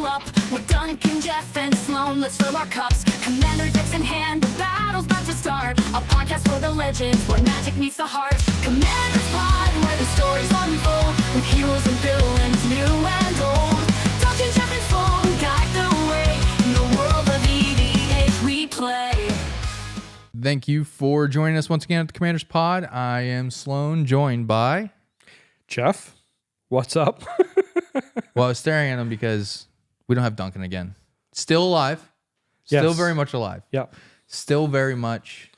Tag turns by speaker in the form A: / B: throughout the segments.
A: Buckle up, we're Duncan, Jeff, and Sloan. Let's fill our cups. Commander decks in hand, the battle's about to start. A podcast for the legends, where magic meets the heart. Commander's Pod, where the stories unfold, with heroes and villains, new and old. Duncan, Jeff, and Sloan guide the way in the world of EDH we play.
B: Thank you for joining us once again at the Commander's Pod. I am Sloan, joined by...
C: Jeff, what's up?
B: Well, I was staring at him because we don't have Duncan again. Still alive. Still
C: Yes.
B: very much alive.
C: Yep.
B: Still very much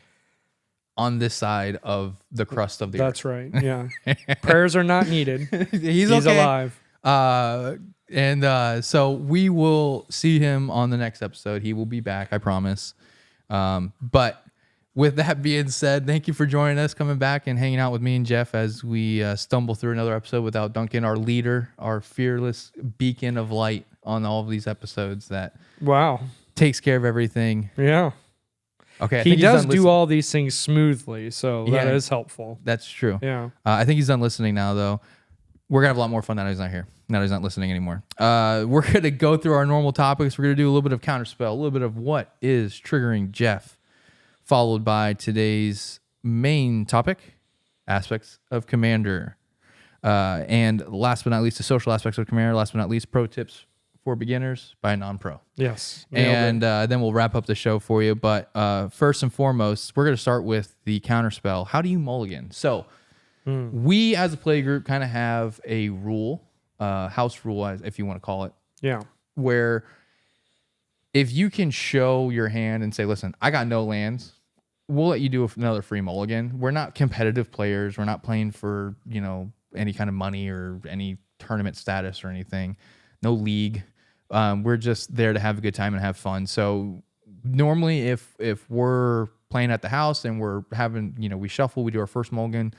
B: on this side of the crust of the earth.
C: That's right. Yeah. Prayers are not needed.
B: He's
C: okay.
B: alive. So we will see him on the next episode. He will be back, I promise. But with that being said, thank you for joining us, coming back and hanging out with me and Jeff as we stumble through another episode without Duncan, our leader, our fearless beacon of light on all of these episodes that
C: Wow.
B: takes care of everything.
C: Yeah.
B: Okay, I
C: He
B: think he's
C: does
B: done
C: do
B: listening.
C: all these things smoothly, so
B: Yeah.
C: that is helpful.
B: That's true.
C: Yeah.
B: I think he's done listening now, though. We're going to have a lot more fun now that he's not here. Now that he's not listening anymore. We're going to go through our normal topics. We're going to do a little bit of Counterspell, a little bit of what is triggering Jeff, followed by today's main topic, aspects of Commander. And last but not least, the social aspects of Commander. Last but not least, pro tips for beginners by a non-pro.
C: Yes.
B: And then we'll wrap up the show for you. But first and foremost, we're going to start with the Counterspell. How do you mulligan? So we as a play group kind of have a rule, house rule, if you want to call it,
C: Yeah.
B: where if you can show your hand and say, listen, I got no lands, we'll let you do another free mulligan. We're not competitive players. We're not playing for, any kind of money or any tournament status or anything. No league. We're just there to have a good time and have fun. So normally if we're playing at the house and we're having, we shuffle, we do our first mulligan,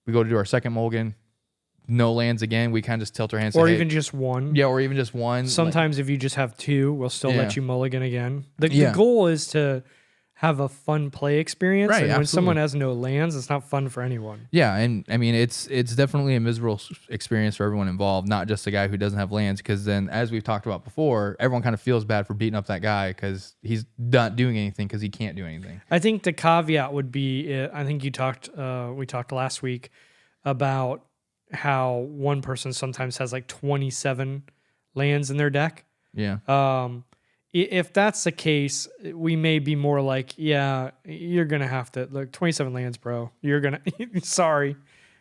B: we go to do our second mulligan, no lands again, we kind of just tilt our hands.
C: Or
B: say,
C: even
B: hey,
C: just one.
B: yeah, or even just one.
C: Sometimes if you just have two, we'll still
B: Yeah.
C: let you mulligan again. The
B: Yeah.
C: goal is to have a fun play experience.
B: Right,
C: And when someone
B: absolutely.
C: has no lands, it's not fun for anyone.
B: Yeah, and I mean it's definitely a miserable experience for everyone involved, not just the guy who doesn't have lands. Because then, as we've talked about before, everyone kind of feels bad for beating up that guy because he's not doing anything because he can't do anything.
C: I think the caveat would be, I think we talked last week about how one person sometimes has like 27 lands in their deck.
B: Yeah,
C: If that's the case, we may be more like, yeah, you're going to have to, look, 27 lands, bro. You're going to, sorry,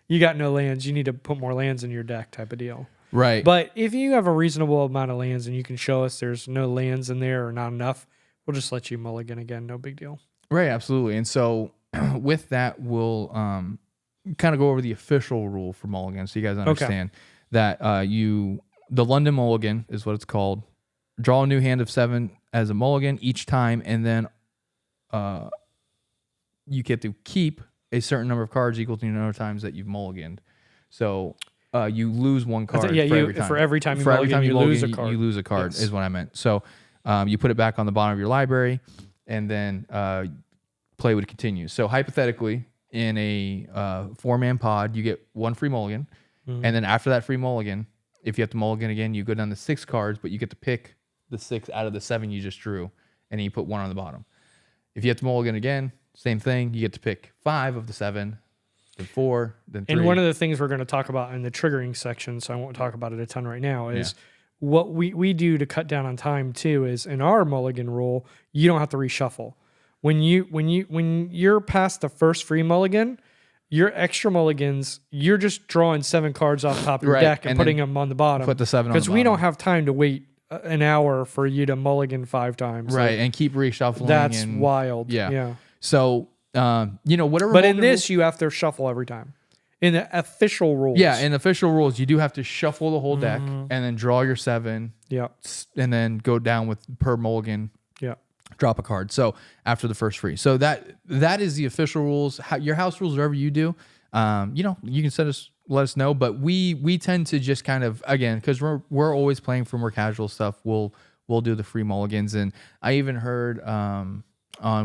C: you got no lands. You need to put more lands in your deck type of deal.
B: right.
C: But if you have a reasonable amount of lands and you can show us there's no lands in there or not enough, we'll just let you mulligan again. No big deal.
B: Right, absolutely. And so with that, we'll kind of go over the official rule for mulligan, so you guys understand that the London mulligan is what it's called. Draw a new hand of 7 as a mulligan each time, and then you get to keep a certain number of cards equal to the number of times that you've mulliganed. So you lose one card
C: For every time you mulligan, you lose a card.
B: You lose a card
C: Yes.
B: is what I meant. So you put it back on the bottom of your library, and then play would continue. So hypothetically, in a 4-man pod, you get one free mulligan, and then after that free mulligan, if you have to mulligan again, you go down to 6 cards, but you get to pick the 6 out of the 7 you just drew, and then you put 1 on the bottom. If you have to mulligan again, same thing. You get to pick 5 of the 7, then 4, then 3.
C: And one of the things we're going to talk about in the triggering section, so I won't talk about it a ton right now, is what we do to cut down on time too. Is in our mulligan rule, you don't have to reshuffle. When you're past the first free mulligan, your extra mulligans, you're just drawing 7 cards off the top of your
B: Right,
C: deck and
B: and
C: putting
B: then
C: them on the bottom.
B: put the 7 on the
C: because we
B: bottom.
C: don't have time to wait an hour for you to mulligan 5 times.
B: Right,
C: Like,
B: and keep reshuffling.
C: that's
B: and,
C: wild.
B: Yeah.
C: Yeah.
B: So, whatever.
C: But in
B: mulligan
C: this, you have to shuffle every time. In the official rules.
B: Yeah, in official rules, you do have to shuffle the whole deck and then draw your 7,
C: Yeah.
B: and then go down with per mulligan,
C: Yeah.
B: drop a card. So after the first free, so that is the official rules. Your house rules, whatever you do, you can let us know. But we tend to just kind of, again, because we're always playing for more casual stuff. We'll do the free mulligans, and I even heard on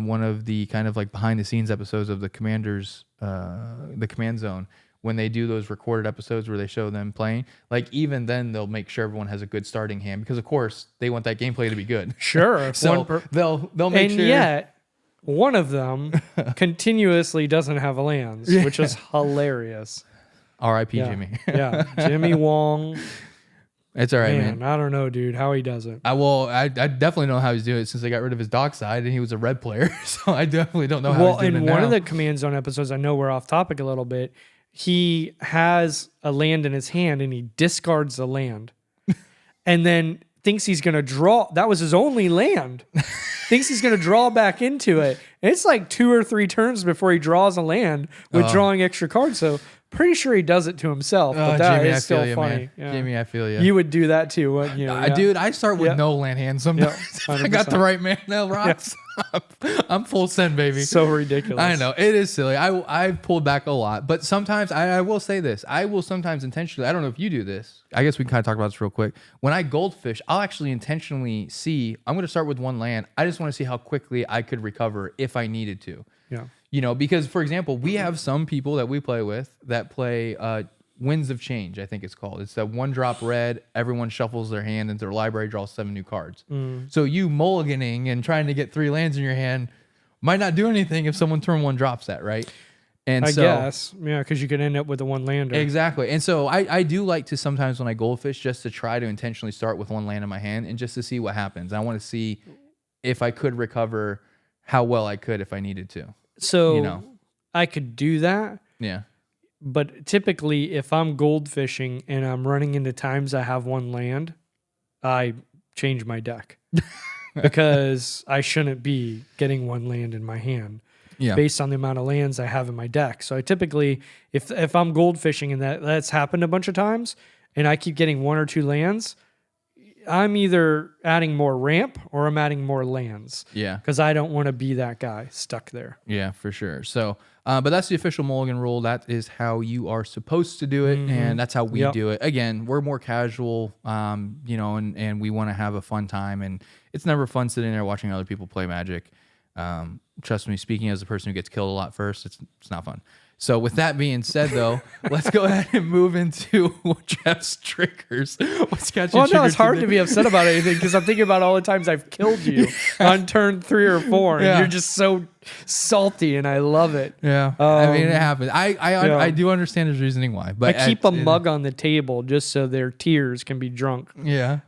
B: one of the kind of like behind the scenes episodes of the Commanders, the Command Zone, when they do those recorded episodes where they show them playing, like even then they'll make sure everyone has a good starting hand because of course they want that gameplay to be good.
C: Sure.
B: So they'll make
C: and
B: sure.
C: yet, one of them continuously doesn't have lands, which is hilarious.
B: R.I.P. Jimmy.
C: Yeah, Jimmy Wong.
B: It's all right, man.
C: I don't know, dude, how he does it.
B: I definitely know how he's doing it since they got rid of his dock side and he was a red player. So I definitely don't know how he's doing it now.
C: Well, in one of the Command Zone episodes, I know we're off topic a little bit. He has a land in his hand and he discards the land, and then thinks he's gonna draw. That was his only land. Thinks he's gonna draw back into it. And it's like 2 or 3 turns before he draws a land with drawing extra cards. So pretty sure he does it to himself, but that
B: Jimmy,
C: is still funny.
B: Yeah. Jimmy, I feel you.
C: You would do that too, wouldn't you?
B: Dude, I start with no land hands sometimes.
C: Yeah,
B: I got the right man now, rocks. I'm full send, baby.
C: So ridiculous.
B: I know it is silly. I've pulled back a lot, but sometimes I will say this. I will sometimes intentionally. I don't know if you do this. I guess we can kind of talk about this real quick. When I goldfish, I'll actually intentionally see. I'm going to start with one land. I just want to see how quickly I could recover if I needed to.
C: Yeah.
B: You know, because for example, we have some people that we play with that play Winds of Change, I think it's called. It's that 1-drop red. Everyone shuffles their hand into their library, draws 7 new cards. So you mulliganing and trying to get 3 lands in your hand might not do anything if someone turn 1 drops that, right? And
C: I guess, yeah, because you could end up with a 1-lander.
B: Exactly. And so I do like to sometimes when I goldfish just to try to intentionally start with 1 land in my hand and just to see what happens. I want to see if I could recover how well I could if I needed to.
C: So
B: you know.
C: I could do that.
B: Yeah.
C: But typically, if I'm goldfishing and I'm running into times I have 1 land, I change my deck because I shouldn't be getting 1 land in my hand based on the amount of lands I have in my deck. So I typically, if I'm goldfishing and that's happened a bunch of times and I keep getting 1 or 2 lands, I'm either adding more ramp or I'm adding more lands.
B: Yeah.
C: Because I don't want to be that guy stuck there.
B: Yeah, for sure. So, but that's the official mulligan rule. That is how you are supposed to do it, and that's how we do it. Again, we're more casual, you know, and we want to have a fun time, and it's never fun sitting there watching other people play Magic. Trust me, speaking as a person who gets killed a lot first, it's not fun. So with that being said, though, let's go ahead and move into Jeff's triggers. What's got you?
C: Well, no, it's hard to be upset about anything because I'm thinking about all the times I've killed you on turn 3 or 4, and you're just so salty, and I love it.
B: Yeah, I mean, it happens. I do understand his reasoning why, but
C: I keep a mug on the table just so their tears can be drunk.
B: Yeah.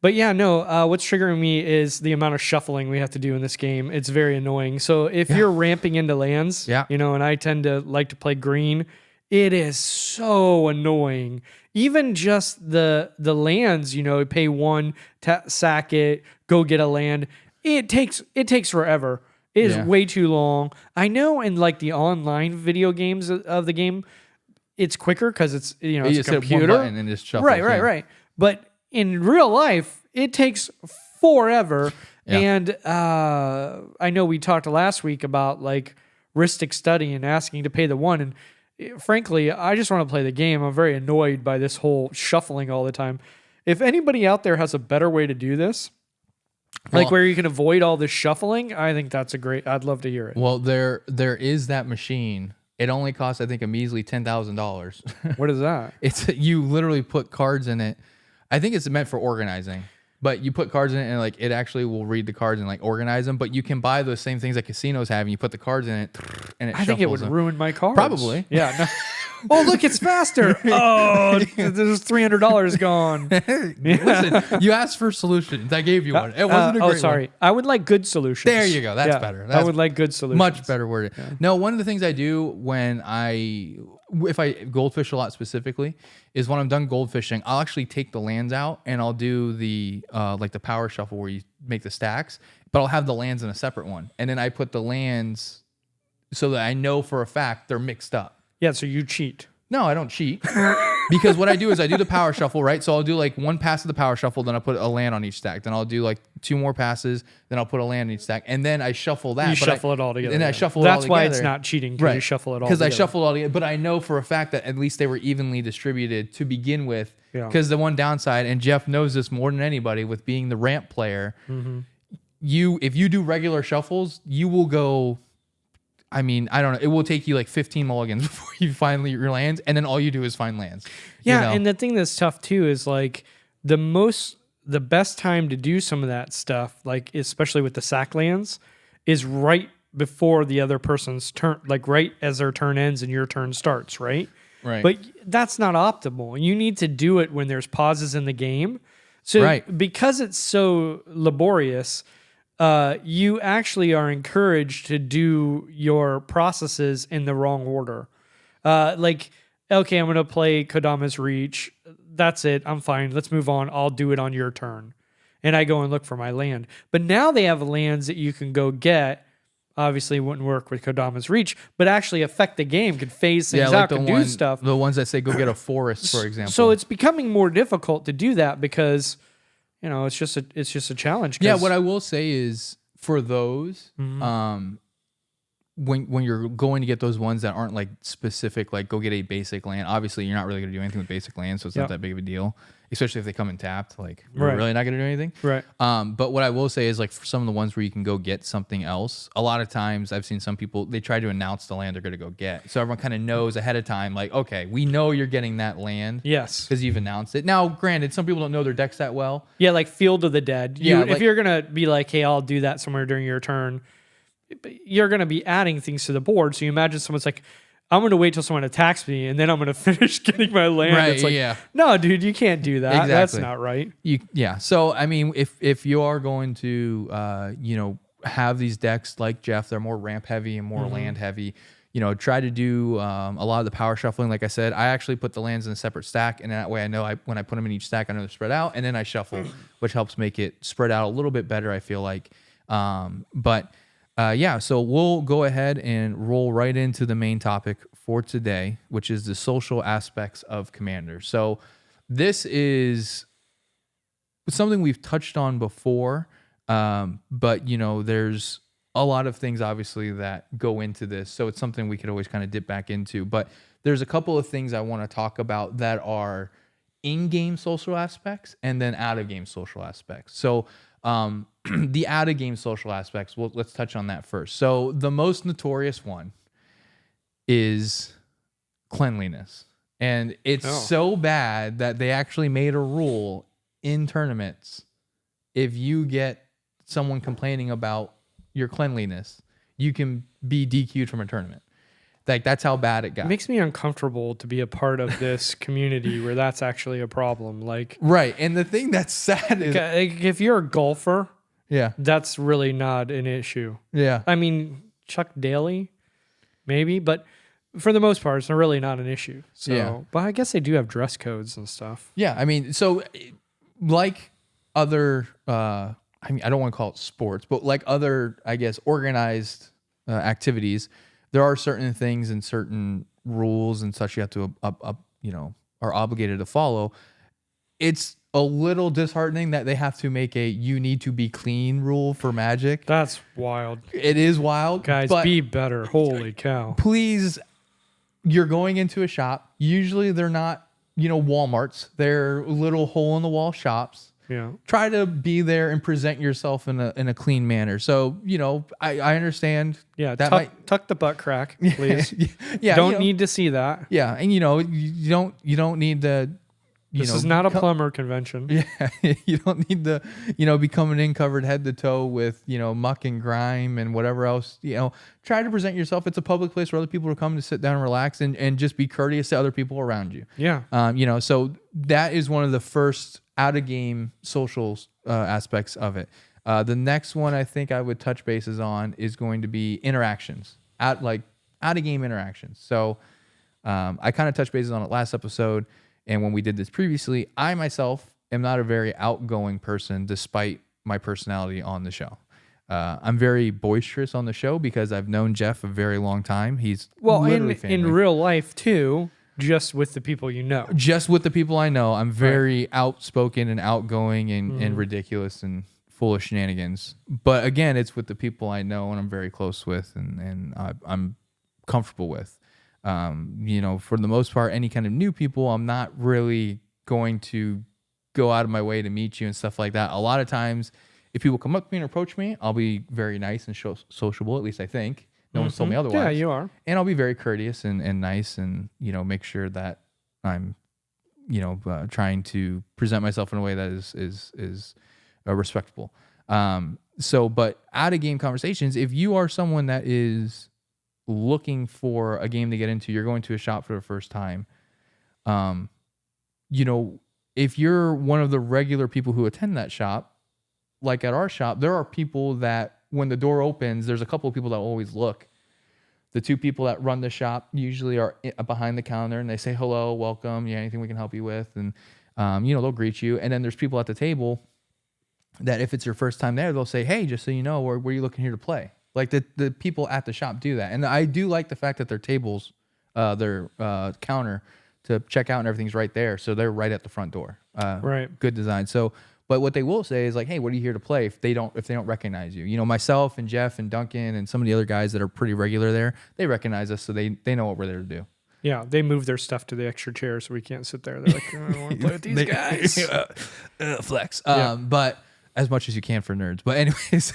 C: But yeah, no, what's triggering me is the amount of shuffling we have to do in this game. It's very annoying. So if you're ramping into lands, you know, and I tend to like to play green, it is so annoying. Even just the lands, you know, pay 1, sack it, go get a land. It takes forever. It is way too long. I know in like the online video games of the game, it's quicker because it's, you know, it's a computer.
B: Hit one button and just shuffle.
C: Right. But in real life, it takes forever. Yeah. And I know we talked last week about like Ristic Study and asking to pay the 1. And frankly, I just want to play the game. I'm very annoyed by this whole shuffling all the time. If anybody out there has a better way to do this, like where you can avoid all this shuffling, I think that's I'd love to hear it.
B: Well, there is that machine. It only costs, I think, a measly $10,000.
C: What is that?
B: It's you literally put cards in it. I think it's meant for organizing, but you put cards in it and like it actually will read the cards and like organize them. But you can buy those same things that casinos have, and you put the cards in it, and it.
C: I think it would ruin my cards.
B: Probably.
C: Yeah. No. Oh, look, it's faster. Oh, there's $300 gone.
B: Listen, you asked for solutions. I gave you one. It wasn't a great
C: sorry.
B: one.
C: I would like good solutions.
B: There you go. That's better.
C: I would like good solutions.
B: Much better worded. Yeah. No, one of the things I do when if I goldfish a lot specifically, is when I'm done goldfishing, I'll actually take the lands out and I'll do the like the power shuffle where you make the stacks, but I'll have the lands in a separate one. And then I put the lands so that I know for a fact they're mixed up.
C: Yeah, so you cheat.
B: No, I don't cheat. Because what I do is I do the power shuffle, right? So I'll do like 1 pass of the power shuffle, then I'll put a land on each stack. Then I'll do like 2 more passes, then I'll put a land on each stack. And then I shuffle that.
C: You shuffle it all together.
B: And I shuffle it all together.
C: That's why it's not cheating, because you shuffle it all together.
B: Because I shuffle it all together. But I know for a fact that at least they were evenly distributed to begin with. Because the one downside, and Jeff knows this more than anybody with being the ramp player, if you do regular shuffles, you will go... I mean, I don't know. It will take you like 15 mulligans before you finally your lands, and then all you do is find lands.
C: Yeah,
B: you know?
C: and the thing that's tough too is like the best time to do some of that stuff, like especially with the sack lands, is right before the other person's turn, like right as their turn ends and your turn starts, right?
B: Right.
C: But that's not optimal. You need to do it when there's pauses in the game. So
B: Right.
C: because it's so laborious, you actually are encouraged to do your processes in the wrong order. Like, okay, I'm going to play Kodama's Reach. That's it. I'm fine. Let's move on. I'll do it on your turn. And I go and look for my land. But now they have lands that you can go get. Obviously, it wouldn't work with Kodama's Reach, but actually affect the game, could phase things out, could do stuff.
B: The ones that say go get a forest, for example.
C: So it's becoming more difficult to do that because, you know, it's just a challenge.
B: Yeah, what I will say is for those, when you're going to get those ones that aren't like specific, like go get a basic land. Obviously, you're not really going to do anything with basic land, so it's not that big of a deal. Especially if they come in tapped, like we're really not going to do anything.
C: Right.
B: But what I will say is like for some of the ones where you can go get something else, a lot of times I've seen some people, they try to announce the land they're going to go get. So everyone kind of knows ahead of time, like, okay, we know you're getting that land.
C: Yes.
B: Because you've announced it. Now, granted, some people don't know their decks that well.
C: Yeah, like Field of the Dead.
B: Yeah,
C: If you're going to be like, hey, I'll do that somewhere during your turn, you're going to be adding things to the board. So you imagine someone's like, I'm going to wait till someone attacks me and then I'm going to finish getting my land.
B: Right,
C: it's like, no, dude, you can't do that.
B: Exactly.
C: That's not right.
B: So, I mean, if you are going to, have these decks like Jeff, they're more ramp heavy and more land heavy, try to do a lot of the power shuffling. Like I said, I actually put the lands in a separate stack. And that way I know when I put them in each stack, I know they're spread out. And then I shuffle, which helps make it spread out a little bit better, I feel like. So we'll go ahead and roll right into the main topic for today, which is the social aspects of Commander. So this is something we've touched on before, but there's a lot of things obviously that go into this. So it's something we could always kind of dip back into. But there's a couple of things I want to talk about that are in-game social aspects and then out-of-game social aspects. So the out-of-game social aspects, well, let's touch on that first. So the most notorious one is cleanliness. And it's so bad that they actually made a rule in tournaments. If you get someone complaining about your cleanliness, you can be DQ'd from a tournament. Like, that's how bad it got.
C: It makes me uncomfortable to be a part of this community where that's actually a problem. Like,
B: right. And the thing that's sad is,
C: like, if you're a golfer,
B: yeah,
C: that's really not an issue.
B: Yeah.
C: I mean, Chuck Daly, maybe, but for the most part, it's really not an issue. So,
B: Yeah.
C: But I guess they do have dress codes and stuff.
B: Yeah. I mean, so like other, I don't want to call it sports, but like other, I guess, organized activities, there are certain things and certain rules and such you have to, are obligated to follow. It's a little disheartening that they have to make a you need to be clean rule for Magic.
C: That's wild.
B: It is wild.
C: Guys,
B: but
C: be better. Holy cow.
B: please, you're going into a shop. Usually they're not, Walmarts. They're little hole in the wall shops.
C: Yeah.
B: Try to be there and present yourself in a clean manner. So, I understand.
C: Yeah.
B: That
C: tuck the butt crack, please.
B: Yeah.
C: Don't need to see that.
B: Yeah. And you don't need to,
C: This is not a plumber convention.
B: Yeah. You don't need to, be coming in covered head to toe with, muck and grime and whatever else, try to present yourself. It's a public place where other people are coming to sit down and relax and just be courteous to other people around you.
C: Yeah.
B: So that is one of the first out of game social aspects of it. The next one I think I would touch bases on is going to be interactions, out of game interactions. So I kind of touched bases on it last episode. And when we did this previously, I myself am not a very outgoing person despite my personality on the show. I'm very boisterous on the show because I've known Jeff a very long time. He's literally family.
C: In real life too, just with the people you know.
B: Just with the people I know, I'm very outspoken and outgoing and ridiculous and full of shenanigans. But again, it's with the people I know and I'm very close with and I'm comfortable with. For the most part, any kind of new people, I'm not really going to go out of my way to meet you and stuff like that. A lot of times, if people come up to me and approach me, I'll be very nice and sociable, at least I think. No one's told me otherwise.
C: Yeah, you are.
B: And I'll be very courteous and nice, and make sure that I'm trying to present myself in a way that is respectable. But out of game conversations, if you are someone that is looking for a game to get into, you're going to a shop for the first time. If you're one of the regular people who attend that shop, like at our shop, there are people that when the door opens, there's a couple of people that always look. The two people that run the shop usually are behind the counter, and they say, hello, welcome. Yeah, anything we can help you with? And, they'll greet you. And then there's people at the table that if it's your first time there, they'll say, hey, just so you know, where are you looking here to play? Like the people at the shop do that. And I do like the fact that their tables, their counter to check out and everything's right there. So they're right at the front door.
C: Right.
B: Good design. So, but what they will say is like, hey, what are you here to play? If they don't recognize you, myself and Jeff and Duncan and some of the other guys that are pretty regular there, they recognize us. So they know what we're there to do.
C: Yeah, they move their stuff to the extra chair so we can't sit there. They're like, I don't want to play with these guys.
B: Flex.
C: Yeah.
B: But as much as you can for nerds. But anyways,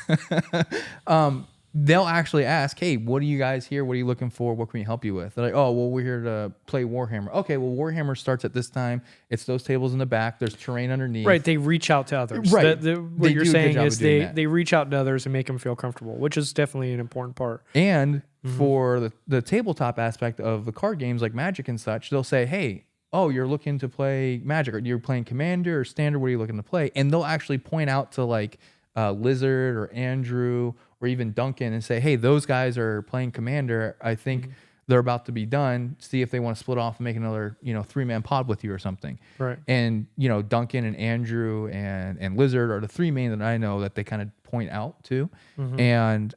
B: they'll actually ask, hey, what are you guys here? What are you looking for? What can we help you with? They're like, oh, well, we're here to play Warhammer. Okay, well, Warhammer starts at this time. It's those tables in the back. There's terrain underneath.
C: Right, they reach out to others.
B: Right.
C: What you're saying is they reach out to others and make them feel comfortable, which is definitely an important part.
B: And for the tabletop aspect of the card games like Magic and such, they'll say, hey, oh, you're looking to play Magic, or you're playing Commander or Standard, what are you looking to play? And they'll actually point out to like Lizard or Andrew or even Duncan and say, hey, those guys are playing Commander. I think they're about to be done. See if they want to split off and make another, 3-man pod with you or something.
C: Right.
B: And, Duncan and Andrew and Lizard are the three main that I know that they kind of point out to. And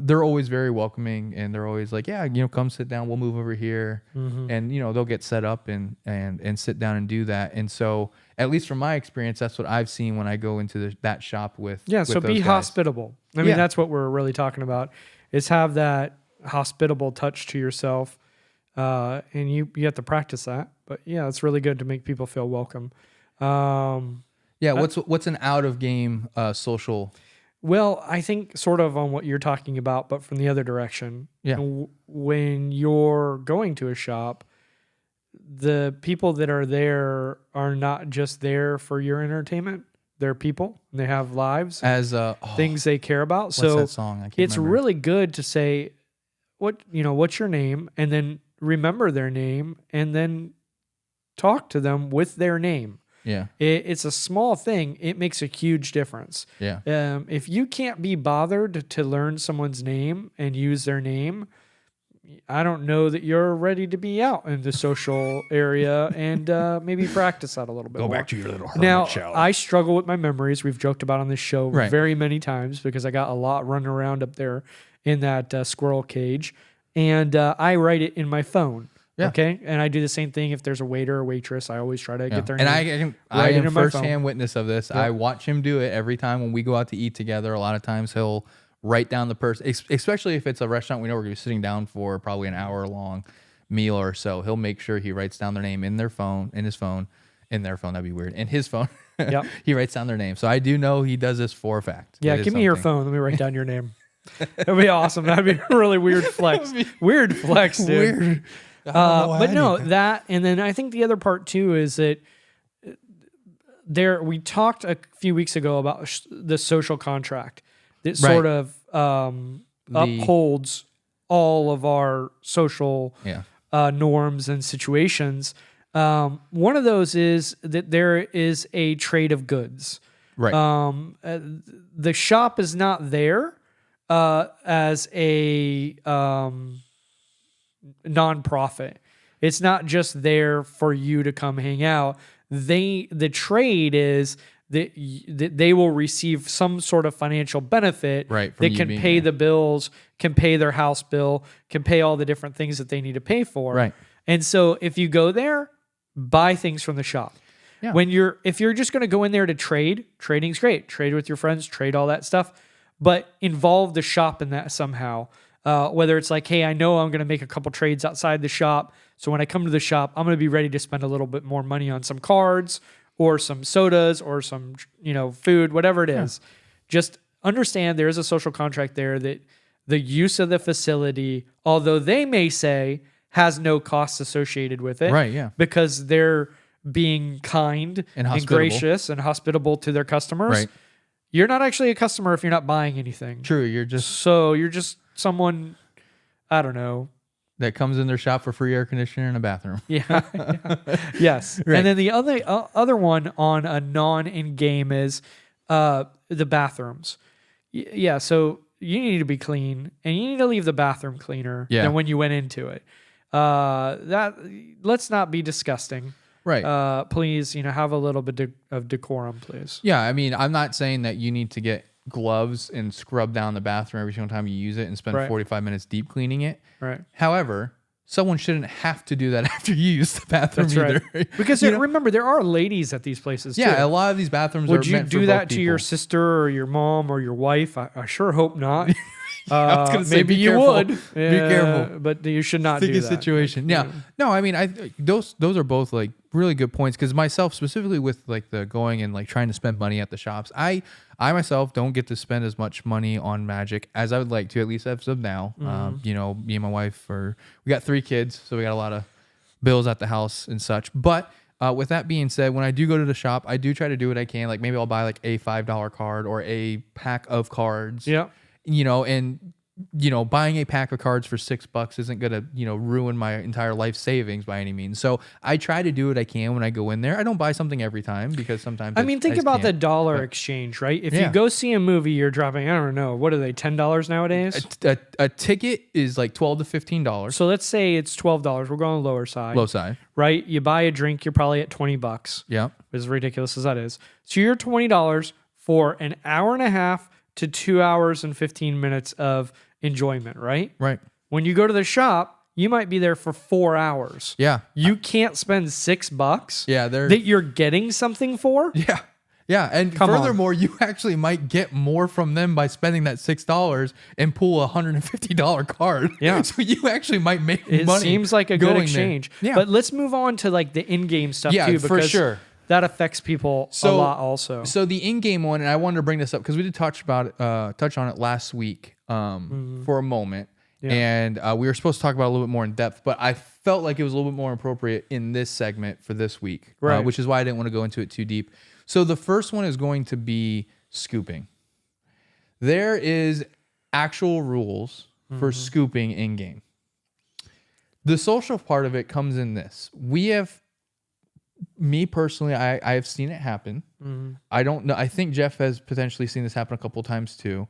B: they're always very welcoming, and they're always like, yeah, come sit down. We'll move over here. And, they'll get set up and sit down and do that. And so at least from my experience, that's what I've seen when I go into that shop with.
C: Yeah. So be hospitable. I mean, that's what we're really talking about, is have that hospitable touch to yourself. And you have to practice that, but yeah, it's really good to make people feel welcome.
B: What's an out of game social?
C: Well, I think sort of on what you're talking about, but from the other direction.
B: Yeah.
C: When you're going to a shop, the people that are there are not just there for your entertainment. They're people. And they have lives,
B: as
C: things they care about.
B: What's
C: so
B: that song? I can't
C: it's
B: remember.
C: really good to say, what's your name, and then remember their name, and then talk to them with their name.
B: Yeah.
C: It's a small thing. It makes a huge difference.
B: Yeah.
C: If you can't be bothered to learn someone's name and use their name, I don't know that you're ready to be out in the social area and maybe practice that a little bit more.
B: Go back to your little hermit
C: Now,
B: shower.
C: I struggle with my memories. We've joked about on this show very many times because I got a lot running around up there in that squirrel cage. And I write it in my phone. Yeah. Okay. And I do the same thing if there's a waiter or waitress. I always try to get their name.
B: And I am firsthand witness of this. Yep. I watch him do it every time when we go out to eat together. A lot of times he'll write down the person, especially if it's a restaurant we know we're going to be sitting down for probably an hour long meal or so. He'll make sure he writes down their name in their phone, in his phone, in their phone. That'd be weird. In his phone. Yep. He writes down their name. So I do know he does this for a fact.
C: Yeah. Give me your phone. Let me write down your name. That'd be awesome. That'd be a really weird flex. Weird flex, dude. Weird. But no, that, and then I think the other part too is that we talked a few weeks ago about the social contract that sort of upholds all of our social norms and situations. One of those is that there is a trade of goods.
B: Right.
C: The shop is not there as a nonprofit. It's not just there for you to come hang out. The trade is that they will receive some sort of financial benefit that can pay the bills, can pay their house bill, can pay all the different things that they need to pay for.
B: Right.
C: And so if you go there, buy things from the shop. Yeah. If you're just going to go in there to trade, trading's great. Trade with your friends, trade all that stuff, but involve the shop in that somehow. Whether it's like, hey, I know I'm going to make a couple trades outside the shop, so when I come to the shop, I'm going to be ready to spend a little bit more money on some cards or some sodas or some, food, whatever it is. Just understand there is a social contract there the use of the facility, although they may say has no costs associated with it.
B: Right, yeah.
C: Because they're being kind
B: And
C: and
B: hospitable.
C: gracious and hospitable to their customers.
B: Right.
C: You're not actually a customer if you're not buying anything.
B: True. You're just
C: So you're just someone, I don't know.
B: that comes in their shop for free air conditioner and a bathroom.
C: Yeah. Yes.
B: Right.
C: And then the other one on a non-in-game is the bathrooms. Yeah. So you need to be clean, and you need to leave the bathroom cleaner than when you went into it. Let's not be disgusting.
B: Right.
C: Please, have a little bit of decorum, please.
B: Yeah. I mean, I'm not saying that you need to get gloves and scrub down the bathroom every single time you use it and spend 45 minutes deep cleaning it.
C: Right.
B: However, someone shouldn't have to do that after you use the bathroom
C: That's
B: either.
C: right. Because remember, there are ladies at these places too.
B: Yeah, a lot of these bathrooms
C: Would
B: are
C: you
B: meant
C: do
B: for
C: that
B: both
C: to your
B: people.
C: sister or your mom or your wife? I sure hope not.
B: I was gonna say,
C: maybe
B: be
C: you
B: careful.
C: would.
B: Be careful.
C: But you should not
B: Sticky
C: do that.
B: situation. Yeah. No, I mean, those are both like really good points because myself specifically with like the going and like trying to spend money at the shops, I myself don't get to spend as much money on Magic as I would like to, at least as of now. Me and my wife we got 3 kids, so we got a lot of bills at the house and such. But with that being said, when I do go to the shop, I do try to do what I can. Like maybe I'll buy like a $5 card or a pack of cards.
C: Yeah.
B: Buying a pack of cards for $6 isn't gonna, ruin my entire life savings by any means. So I try to do what I can when I go in there. I don't buy something every time because sometimes
C: Think about the dollar exchange, right? If you go see a movie, you're dropping, I don't know, what are they, $10 nowadays?
B: a ticket is like $12 to $15.
C: So let's say it's $12. We're going lower side.
B: Low side.
C: Right? You buy a drink, you're probably at $20.
B: Yeah.
C: As ridiculous as that is. So you're $20 for an hour and a half to 2 hours and 15 minutes of enjoyment, right?
B: Right.
C: When you go to the shop, you might be there for 4 hours.
B: Yeah.
C: You can't spend $6
B: Yeah,
C: that you're getting something for.
B: Yeah. Yeah. And furthermore, you actually might get more from them by spending that $6 and pull a $150 card.
C: Yeah.
B: So you actually might make
C: It
B: money.
C: seems like a good
B: going
C: exchange.
B: there. Yeah.
C: But let's move on to like the in-game stuff too, because
B: for sure.
C: that affects people a lot also.
B: So the in-game one, and I wanted to bring this up because we did touch on it last week for a moment. Yeah. And we were supposed to talk about it a little bit more in depth, but I felt like it was a little bit more appropriate in this segment for this week,
C: right.
B: Which is why I didn't want to go into it too deep. So the first one is going to be scooping. There is actual rules for scooping in-game. The social part of it comes in this. Me personally, I have seen it happen. I don't know. I think Jeff has potentially seen this happen a couple times too.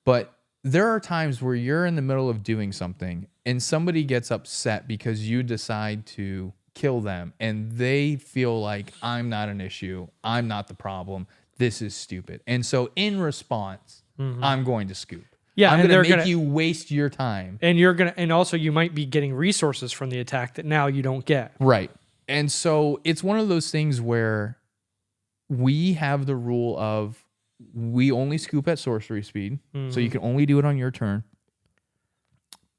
B: But there are times where you're in the middle of doing something and somebody gets upset because you decide to kill them and they feel like I'm not an issue. I'm not the problem. This is stupid. And so in response, I'm going to scoop.
C: Yeah,
B: I'm
C: and
B: going
C: they're
B: to make you waste your time.
C: And also you might be getting resources from the attack that now you don't get.
B: Right. And so it's one of those things where we have the rule of we only scoop at sorcery speed. So you can only do it on your turn.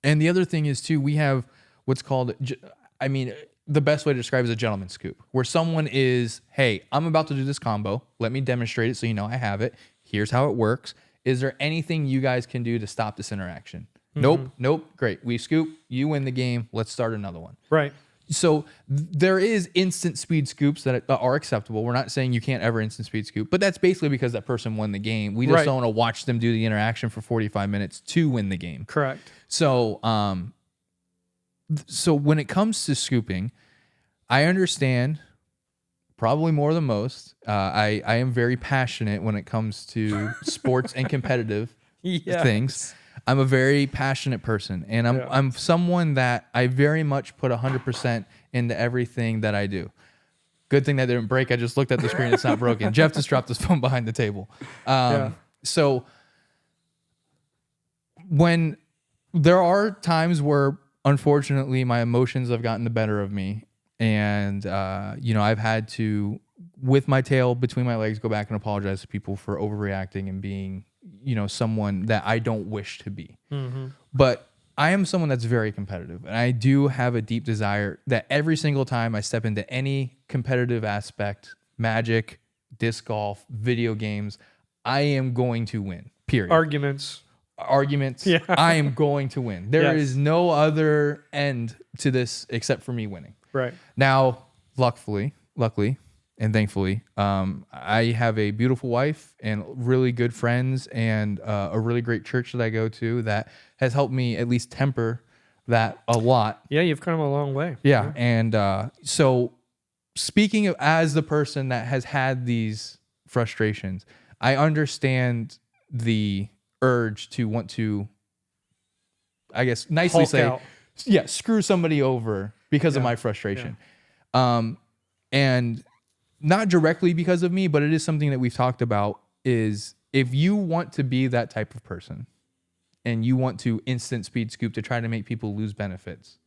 B: And the other thing is too, we have what's called, the best way to describe it is a gentleman's scoop, where someone is, hey, I'm about to do this combo. Let me demonstrate it so you know I have it. Here's how it works. Is there anything you guys can do to stop this interaction? Nope. Great. We scoop. You win the game. Let's start another one.
C: Right.
B: So there is instant speed scoops that are acceptable. We're not saying you can't ever instant speed scoop, but that's basically because that person won the game. We just don't want to watch them do the interaction for 45 minutes to win the game.
C: Correct.
B: So, so when it comes to scooping, I understand probably more than most. I am very passionate when it comes to sports and competitive things. I'm a very passionate person, and I'm someone that I very much put 100% into everything that I do. Good thing that didn't break. I just looked at the screen. It's not broken. Jeff just dropped his phone behind the table. So when there are times where, unfortunately, my emotions have gotten the better of me, and I've had to, with my tail between my legs, go back and apologize to people for overreacting and being someone that I don't wish to be. But I am someone that's very competitive, and I do have a deep desire that every single time I step into any competitive aspect, Magic, disc golf, video games, I am going to win, period.
C: Arguments.
B: arguments.
C: Yeah.
B: I am going to win. There
C: Yes.
B: is no other end to this except for me winning.
C: Right.
B: Now, luckily, and thankfully, I have a beautiful wife and really good friends and a really great church that I go to that has helped me at least temper that a lot.
C: Yeah, you've come a long way.
B: Yeah. And so speaking of as the person that has had these frustrations, I understand the urge to want to, I guess, nicely
C: Hulk
B: say,
C: out.
B: yeah, screw somebody over because of my frustration. And not directly because of me, but it is something that we've talked about is if you want to be that type of person and you want to instant speed scoop to try to make people lose benefits,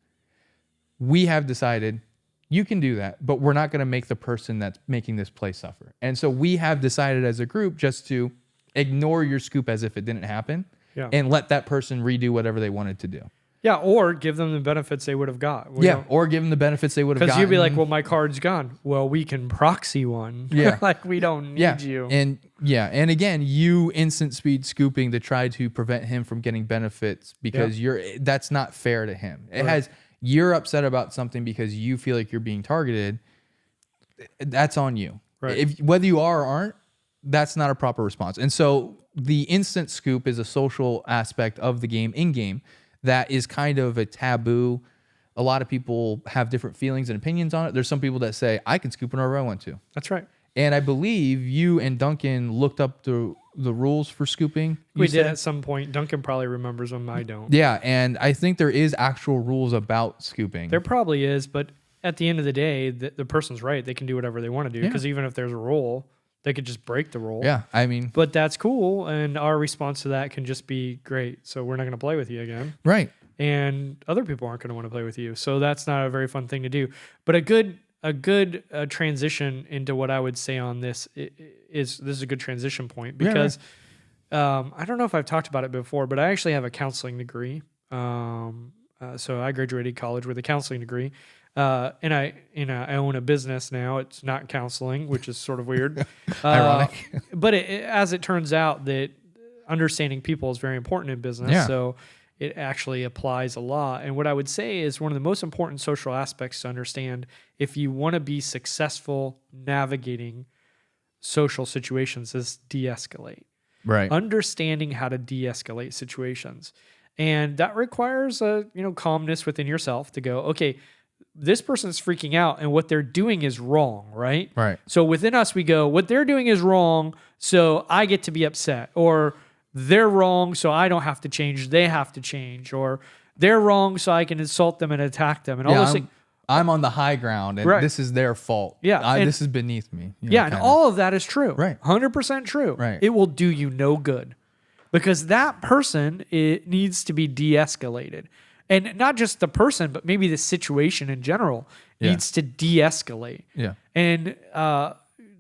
B: we have decided you can do that, but we're not going to make the person that's making this play suffer. And so we have decided as a group just to ignore your scoop as if it didn't happen and let that person redo whatever they wanted to do.
C: Yeah, or give them the benefits they would have got.
B: Or give them the benefits they would have
C: Because
B: gotten.
C: you'd be like, well, my card's gone. Well, we can proxy one.
B: Yeah.
C: Like, we don't need you.
B: And again, you instant speed scooping to try to prevent him from getting benefits because that's not fair to him. It has, you're upset about something because you feel like you're being targeted. That's on you.
C: Right.
B: Whether you are or aren't, that's not a proper response. And so the instant scoop is a social aspect of the game in game that is kind of a taboo. A lot of people have different feelings and opinions on it. There's some people that say, I can scoop whenever I want to.
C: That's right.
B: And I believe you and Duncan looked up the rules for scooping.
C: We did at some point. Duncan probably remembers them. I don't.
B: Yeah, and I think there is actual rules about scooping.
C: There probably is, but at the end of the day, the person's right. They can do whatever they want to do because even if there's a rule, they could just break the rule.
B: Yeah, I mean.
C: But that's cool, and our response to that can just be great. So we're not going to play with you again.
B: Right.
C: And other people aren't going to want to play with you. So that's not a very fun thing to do. But a good transition into what I would say on this is a good transition point because I don't know if I've talked about it before, but I actually have a counseling degree. So I graduated college with a counseling degree. And I own a business now. It's not counseling, which is sort of weird.
B: Ironic.
C: But as it turns out that understanding people is very important in business.
B: Yeah.
C: So it actually applies a lot. And what I would say is one of the most important social aspects to understand if you want to be successful navigating social situations is de-escalate.
B: Right.
C: Understanding how to de-escalate situations. And that requires a calmness within yourself to go, okay, this person's freaking out and what they're doing is wrong, right?
B: Right.
C: So within us, we go, what they're doing is wrong, so I get to be upset. Or they're wrong, so I don't have to change, they have to change. Or they're wrong, so I can insult them and attack them. And all those things.
B: I'm on the high ground and this is their fault.
C: Yeah.
B: This is beneath me.
C: And all of that is true.
B: Right.
C: 100% true.
B: Right.
C: It will do you no good. Because that person, it needs to be de-escalated. And not just the person, but maybe the situation in general needs to de-escalate.
B: Yeah.
C: And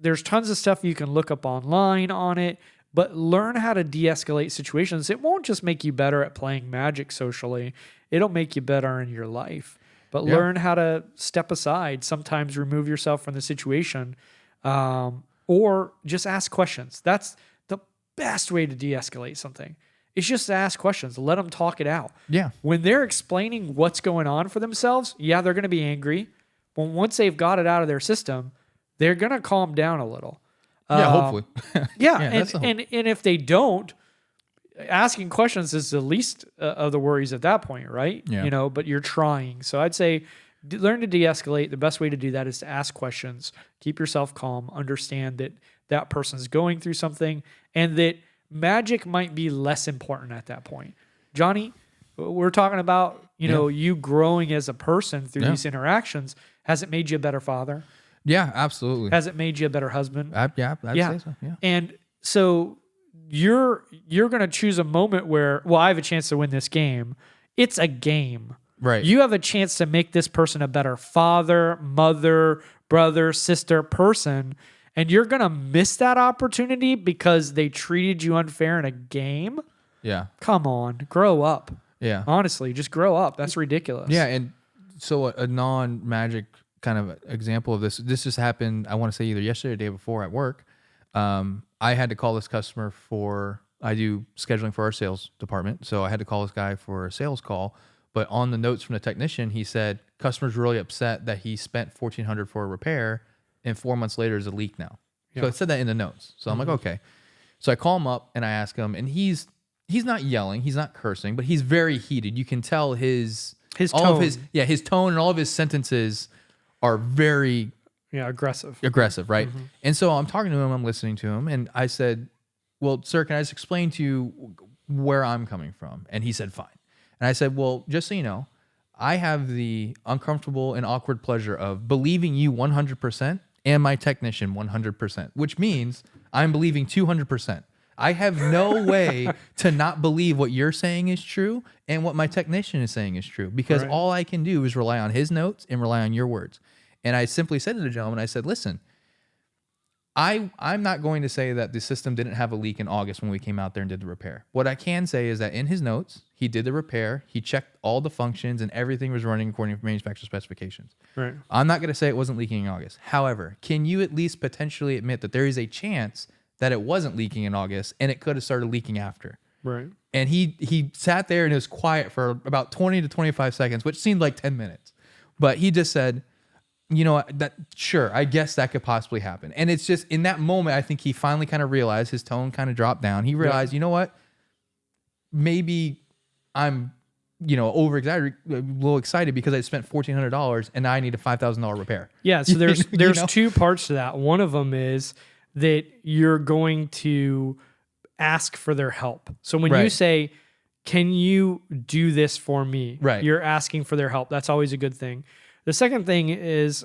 C: there's tons of stuff you can look up online on it, but learn how to de-escalate situations. It won't just make you better at playing Magic socially. It'll make you better in your life. But learn how to step aside, sometimes remove yourself from the situation, or just ask questions. That's the best way to de-escalate something. It's just to ask questions. Let them talk it out.
B: Yeah.
C: When they're explaining what's going on for themselves, they're going to be angry. But once they've got it out of their system, they're going to calm down a little.
B: Hopefully.
C: And if they don't, asking questions is the least of the worries at that point, right?
B: Yeah.
C: But you're trying. So I'd say learn to de-escalate. The best way to do that is to ask questions. Keep yourself calm. Understand that that person's going through something and that Magic might be less important at that point. Johnny, we're talking about, you growing as a person through these interactions. Has it made you a better father?
B: Yeah, absolutely.
C: Has it made you a better husband?
B: I'd say so. Yeah.
C: And so you're going to choose a moment where, I have a chance to win this game. It's a game.
B: Right.
C: You have a chance to make this person a better father, mother, brother, sister, person. And you're going to miss that opportunity because they treated you unfair in a game?
B: Yeah.
C: Come on, grow up.
B: Yeah.
C: Honestly, just grow up. That's ridiculous.
B: Yeah, and so a non-Magic kind of example of this just happened, I want to say either yesterday or the day before at work. I had to call this customer for scheduling for our sales department. So I had to call this guy for a sales call. But on the notes from the technician, he said customer's really upset that he spent $1,400 for a repair, and 4 months later is a leak now. So it said that in the notes. So I'm like, okay. So I call him up and I ask him, and he's not yelling, he's not cursing, but he's very heated. You can tell his tone. His tone and all of his sentences are very
C: aggressive,
B: right? And so I'm talking to him, I'm listening to him, and I said, well, sir, can I just explain to you where I'm coming from? And he said, fine. And I said, well, just so you know, I have the uncomfortable and awkward pleasure of believing you 100% and my technician 100%, which means I'm believing 200%. I have no way to not believe what you're saying is true and what my technician is saying is true, because all I can do is rely on his notes and rely on your words. And I simply said to the gentleman, I said, listen, I'm not going to say that the system didn't have a leak in August when we came out there and did the repair. What I can say is that in his notes, he did the repair, he checked all the functions, and everything was running according to manufacturer specifications.
C: Right.
B: I'm not going to say it wasn't leaking in August. However, can you at least potentially admit that there is a chance that it wasn't leaking in August and it could have started leaking after?
C: Right.
B: And he sat there and was quiet for about 20 to 25 seconds, which seemed like 10 minutes. But he just said, you know, that sure, I guess that could possibly happen. And it's just in that moment, I think he finally kind of realized, his tone kind of dropped down. He realized, you know what, maybe I'm, over exaggerated, a little excited because I spent $1,400 and now I need a $5,000 repair.
C: Yeah. So there's two parts to that. One of them is that you're going to ask for their help. So when you say, can you do this for me?
B: Right.
C: You're asking for their help. That's always a good thing. The second thing is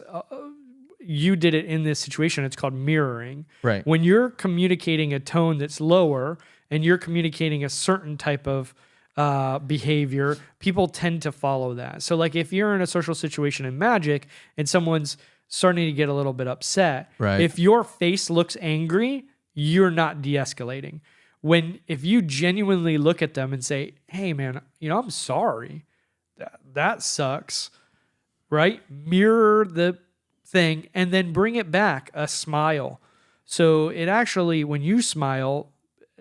C: you did it in this situation. It's called mirroring.
B: Right.
C: When you're communicating a tone that's lower and you're communicating a certain type of behavior, people tend to follow that. So like if you're in a social situation in Magic and someone's starting to get a little bit upset, if your face looks angry, you're not de-escalating. If you genuinely look at them and say, hey man, I'm sorry, that sucks. Right? Mirror the thing and then bring it back, a smile. So it actually, when you smile,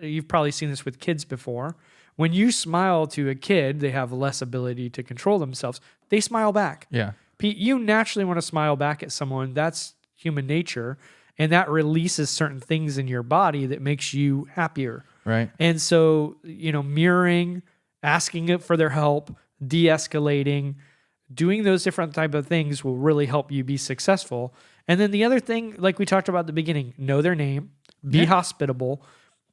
C: you've probably seen this with kids before. When you smile to a kid, they have less ability to control themselves. They smile back.
B: Yeah.
C: Pete, you naturally want to smile back at someone. That's human nature. And that releases certain things in your body that makes you happier.
B: Right.
C: And so, mirroring, asking it for their help, de-escalating, doing those different type of things will really help you be successful. And then the other thing, like we talked about at the beginning, know their name, be hospitable.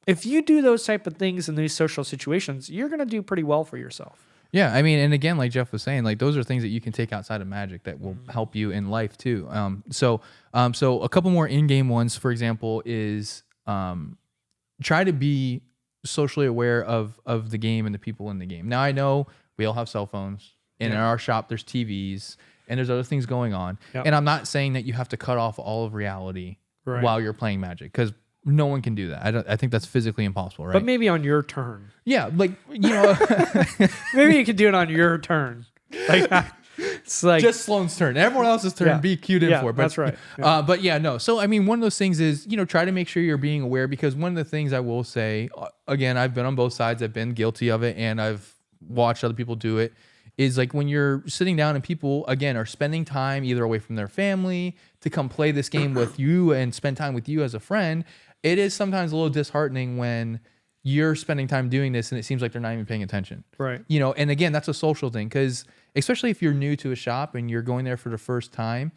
C: If you do those type of things in these social situations, you're going to do pretty well for yourself.
B: Yeah, I mean, and again, like Jeff was saying, like those are things that you can take outside of Magic that will help you in life too. So a couple more in-game ones, for example, is try to be socially aware of the game and the people in the game. Now I know we all have cell phones. And in our shop, there's TVs and there's other things going on. Yep. And I'm not saying that you have to cut off all of reality while you're playing Magic, because no one can do that. I think that's physically impossible, right?
C: But maybe on your turn.
B: Yeah, like,
C: maybe you could do it on your turn. Like, it's like
B: just Sloane's turn. Everyone else's turn, be queued in for. But,
C: that's right. Yeah.
B: But yeah, no. So, I mean, one of those things is, try to make sure you're being aware, because one of the things I will say, again, I've been on both sides. I've been guilty of it and I've watched other people do it. Is like when you're sitting down and people, again, are spending time either away from their family to come play this game with you and spend time with you as a friend, it is sometimes a little disheartening when you're spending time doing this and it seems like they're not even paying attention.
C: Right.
B: And again, that's a social thing, because especially if you're new to a shop and you're going there for the first time,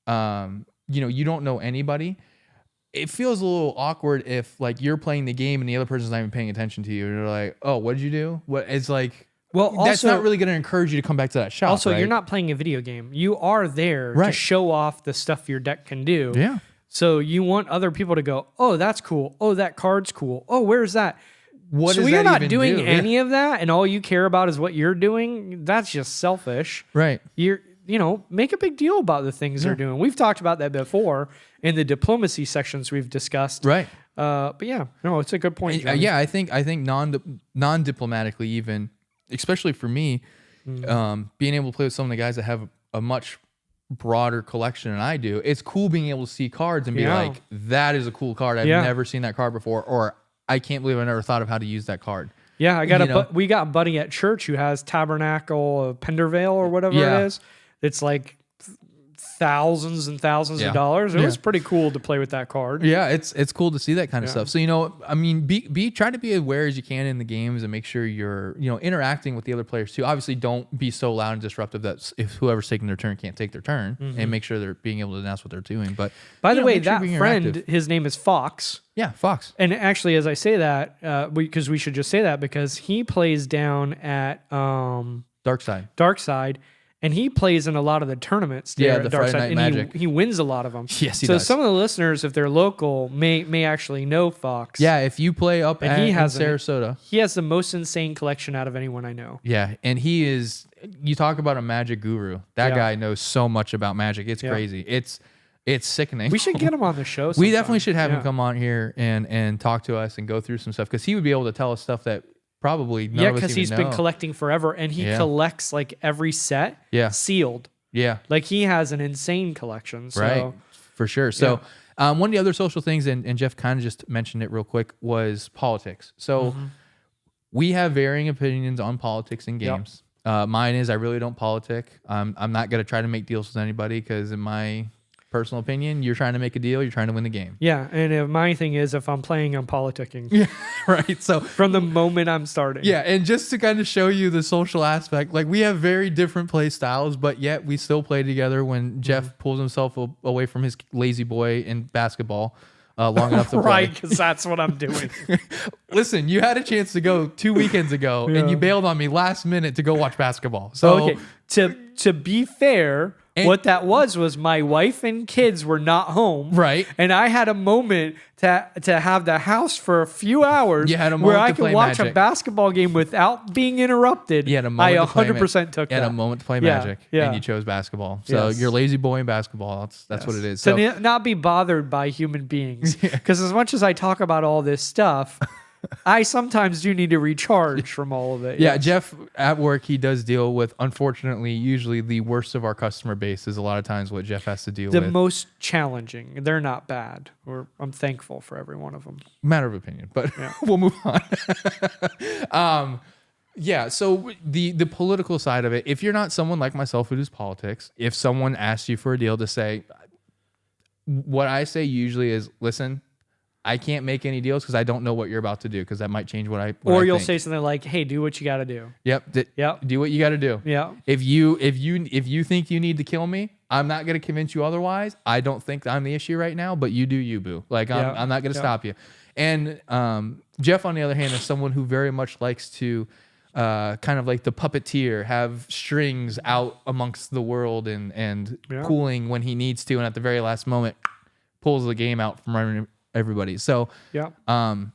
B: you don't know anybody. It feels a little awkward if like you're playing the game and the other person's not even paying attention to you. And they're like, oh, what did you do? What? It's like... Well, that's not really going to encourage you to come back to that shop.
C: Also, you're not playing a video game. You are there to show off the stuff your deck can do.
B: Yeah.
C: So you want other people to go, oh, that's cool. Oh, that card's cool. Oh, where's that?
B: What
C: so
B: does
C: you're
B: that
C: not
B: even
C: doing
B: do?
C: any of that, and all you care about is what you're doing. That's just selfish.
B: Right.
C: Make a big deal about the things they're doing. We've talked about that before in the diplomacy sections we've discussed.
B: Right.
C: But yeah, no, it's a good point.
B: Yeah, I think non-diplomatically even, especially for me, being able to play with some of the guys that have a much broader collection than I do, it's cool being able to see cards and be like, that is a cool card. I've never seen that card before, or I can't believe I never thought of how to use that card.
C: Yeah,
B: You
C: we got a buddy at church who has Tabernacle of Pendervale or whatever
B: Yeah.
C: it is. It's like thousands and thousands of dollars. It was pretty cool to play with that card.
B: Yeah, it's cool to see that kind of stuff. So I mean, try to be aware as you can in the games and make sure you're interacting with the other players too. Obviously, don't be so loud and disruptive that if whoever's taking their turn can't take their turn, and make sure they're being able to announce what they're doing. But
C: by the way,
B: make sure
C: that
B: you're being
C: friend,
B: interactive.
C: his name is Fox.
B: Yeah, Fox.
C: And actually, as I say that, because we should just say that because he plays down at
B: Dark Side.
C: Dark Side, and he plays in a lot of the tournaments.
B: Yeah,
C: there
B: the
C: at Dark
B: Friday
C: Side,
B: Night
C: and
B: Magic.
C: he wins a lot of them.
B: Yes, he
C: so
B: does.
C: some of the listeners, if they're local, may actually know Fox.
B: Yeah, if you play up
C: And he
B: in
C: has
B: Sarasota.
C: He has the most insane collection out of anyone I know.
B: Yeah, and he is. You talk about a magic guru. That guy knows so much about magic. It's crazy. It's sickening.
C: We should get him on the show.
B: We
C: sometime.
B: definitely should have him come on here and talk to us and go through some stuff because he would be able to tell us stuff that probably none of us
C: because
B: even
C: he's
B: know.
C: been collecting forever, and he collects like every set sealed.
B: Yeah,
C: Like he has an insane collection. So.
B: right, for sure. So one of the other social things, and Jeff kind of just mentioned it real quick, was politics. So we have varying opinions on politics in games. Mine is I really don't politic. I'm not going to try to make deals with anybody because in my personal opinion, you're trying to make a deal, you're trying to win the game.
C: Yeah, and my thing is if I'm playing, I'm politicking.
B: Yeah, right. So
C: from the moment I'm starting.
B: yeah, and just to kind of show you the social aspect, like we have very different play styles, but yet we still play together when Jeff pulls himself away from his lazy boy in basketball long enough to play.
C: Right, because that's what I'm doing.
B: Listen, you had a chance to go 2 weekends ago, and you bailed on me last minute to go watch basketball. So
C: okay, to be fair, what that was my wife and kids were not home.
B: Right.
C: And I had a moment to have the house for a few hours
B: You had a
C: where
B: moment
C: I
B: to
C: could
B: play
C: watch a
B: Magic.
C: basketball game without being interrupted.
B: you had a moment
C: I
B: to play
C: 100% took
B: you had
C: that.
B: a moment to play
C: Yeah,
B: Magic,
C: yeah.
B: and you chose basketball. So
C: Yes.
B: you're lazy boy in basketball. That's what it is.
C: To
B: So
C: not be bothered by human beings. Because as much as I talk about all this stuff, I sometimes do need to recharge from all of it.
B: yeah,
C: Yes.
B: Jeff at work, he does deal with, unfortunately, usually the worst of our customer base is a lot of times what Jeff has to deal
C: The
B: with.
C: most challenging. They're not bad. I'm thankful for every one of them.
B: Matter of opinion, but we'll move on. Yeah, so the political side of it, if you're not someone like myself who does politics, if someone asks you for a deal to say, what I say usually is, listen, I can't make any deals because I don't know what you're about to do because that might change what I
C: Or you'll
B: think.
C: say something like, "Hey, do what you got to do."
B: Yep.
C: Yep.
B: Do what you got to do.
C: Yeah.
B: If you think you need to kill me, I'm not going to convince you otherwise. I don't think I'm the issue right now, but you do you, boo. Like I'm not going to stop you. And Jeff, on the other hand, is someone who very much likes to kind of like the puppeteer, have strings out amongst the world and pulling when he needs to, and at the very last moment pulls the game out from everybody. So when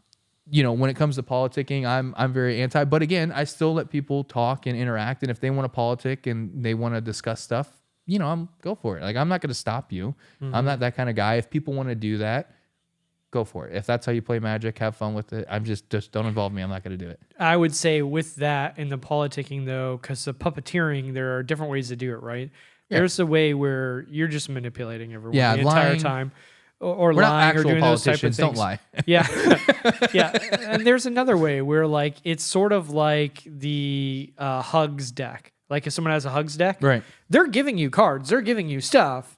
B: it comes to politicking, I'm very anti, but again, I still let people talk and interact, and if they want to politic and they want to discuss stuff, I'm go for it. Like I'm not going to stop you. I'm not that kind of guy. If people want to do that, go for it. If that's how you play Magic, have fun with it. I'm just don't involve me. I'm not going to do it.
C: I would say with that in the politicking though, because the puppeteering, there are different ways to do it, right?
B: Yeah.
C: There's a way where you're just manipulating everyone
B: Yeah,
C: the entire
B: lying.
C: time. Or
B: We're not
C: lying or
B: actual
C: doing those type of
B: politicians.
C: things.
B: Don't lie.
C: Yeah. Yeah. And there's another way where like it's sort of like the hugs deck. Like if someone has a hugs deck,
B: Right.
C: they're giving you cards, they're giving you stuff.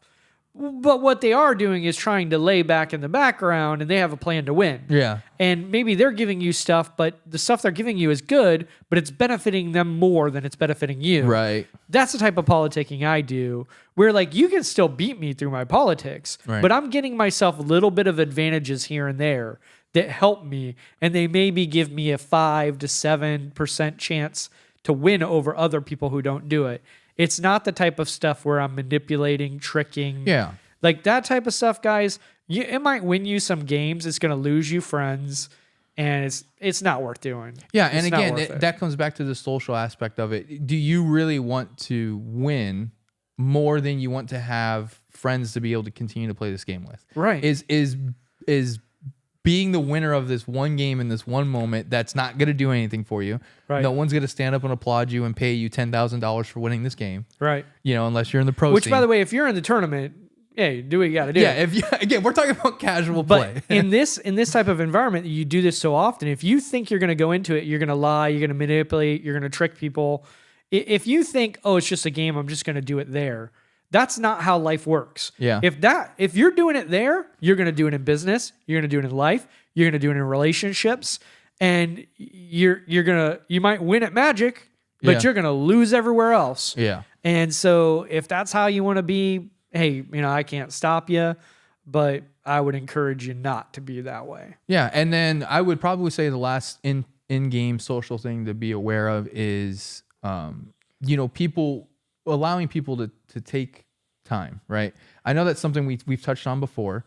C: But what they are doing is trying to lay back in the background and they have a plan to win.
B: Yeah.
C: And maybe they're giving you stuff, but the stuff they're giving you is good, but it's benefiting them more than it's benefiting you.
B: Right.
C: That's the type of politicking I do, where like you can still beat me through my politics,
B: Right.
C: but I'm getting myself a little bit of advantages here and there that help me, and they maybe give me a 5 to 7% chance to win over other people who don't do it. It's not the type of stuff where I'm manipulating, tricking.
B: Yeah.
C: Like that type of stuff, guys, it might win you some games. It's going to lose you friends, and it's not worth doing.
B: Yeah, and
C: It's not
B: again,
C: worth it.
B: that comes back to the social aspect of it. Do you really want to win more than you want to have friends to be able to continue to play this game with?
C: Right.
B: Is being the winner of this one game in this one moment that's not going to do anything for you.
C: Right.
B: No one's going to stand up and applaud you and pay you $10,000 for winning this game.
C: Right.
B: Unless you're in the pro
C: Which,
B: scene.
C: by the way, if you're in the tournament, hey, do what you got to do.
B: Yeah, again, we're talking about casual play.
C: But in this type of environment, you do this so often. If you think you're going to go into it, you're going to lie, you're going to manipulate, you're going to trick people. If you think, oh, it's just a game, I'm just going to do it there. That's not how life works.
B: Yeah.
C: If you're doing it there, you're going to do it in business. You're going to do it in life. You're going to do it in relationships, and you might win at Magic, but you're going to lose everywhere else.
B: Yeah.
C: And so if that's how you want to be, hey, I can't stop you, but I would encourage you not to be that way.
B: Yeah, and then I would probably say the last in-game social thing to be aware of is, allowing people to take time, right? I know that's something we've touched on before.